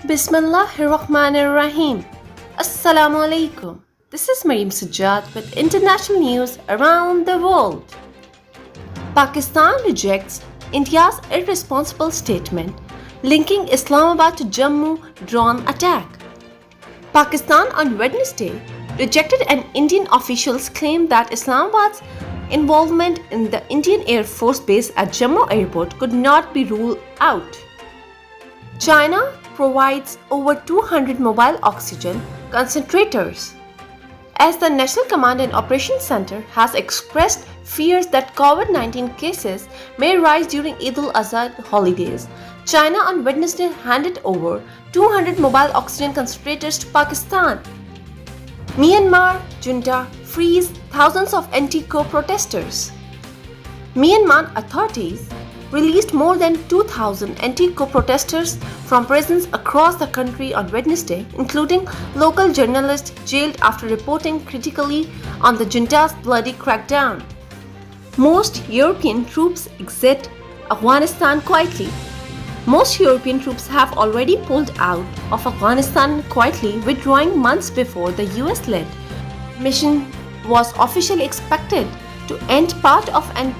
Bismillahirrahmanirrahim. Assalamu alaikum. This is Maryum Sajjad with international news around the world. Pakistan rejects India's irresponsible statement linking Islamabad to Jammu drone attack. Pakistan on Wednesday rejected an Indian official's claim that Islamabad's involvement in the Indian Air Force base at Jammu airport could not be ruled out. China provides over 200 mobile oxygen concentrators. As the National Command and Operations Center has expressed fears that COVID-19 cases may rise during Eid al-Adha holidays, China on Wednesday handed over 200 mobile oxygen concentrators to Pakistan. Myanmar junta frees thousands of anti-coup protesters. Myanmar authorities released more than 2,000 anti-coup protesters from prisons across the country on Wednesday, including local journalists jailed after reporting critically on the junta's bloody crackdown. Most European troops exit Afghanistan quietly. Most European troops have already pulled out of Afghanistan quietly, withdrawing months before the US-led mission was officially expected to end part of an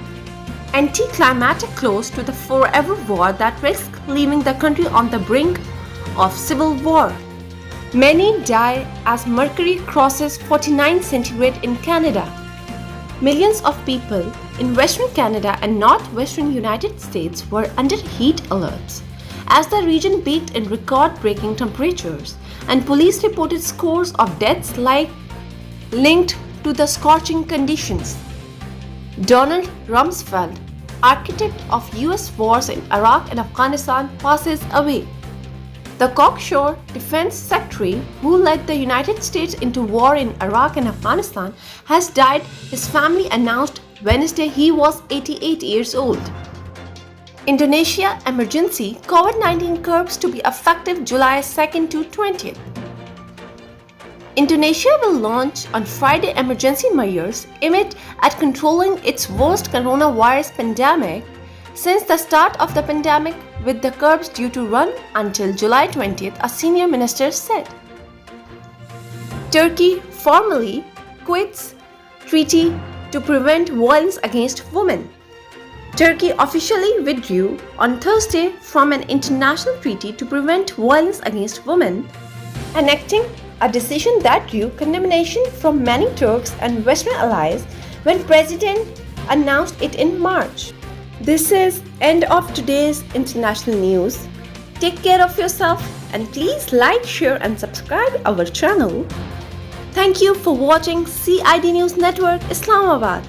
anticlimactic close to the forever war that risks leaving the country on the brink of civil war. Many die as mercury crosses 49 centigrade in Canada. Millions of people in Western Canada and northwestern United States were under heat alerts as the region baked in record-breaking temperatures, and police reported scores of deaths linked to the scorching conditions. Donald Rumsfeld, architect of US wars in Iraq and Afghanistan, passes away. The cocksure defense secretary who led the United States into war in Iraq and Afghanistan has died, his family announced Wednesday. He was 88 years old. Indonesia emergency COVID-19 curbs to be effective July 2nd to 20th. Indonesia will launch on Friday emergency measures aimed at controlling its worst coronavirus pandemic since the start of the pandemic, with the curbs due to run until July 20th, a senior minister said. Turkey formally quits treaty to prevent violence against women. Turkey officially withdrew on Thursday from an international treaty to prevent violence against women, enacting a decision that drew condemnation from many Turks and Western allies when President announced it in March. This is end of today's international news. Take care of yourself and please like, share and subscribe our channel. Thank you for watching CID News Network, Islamabad.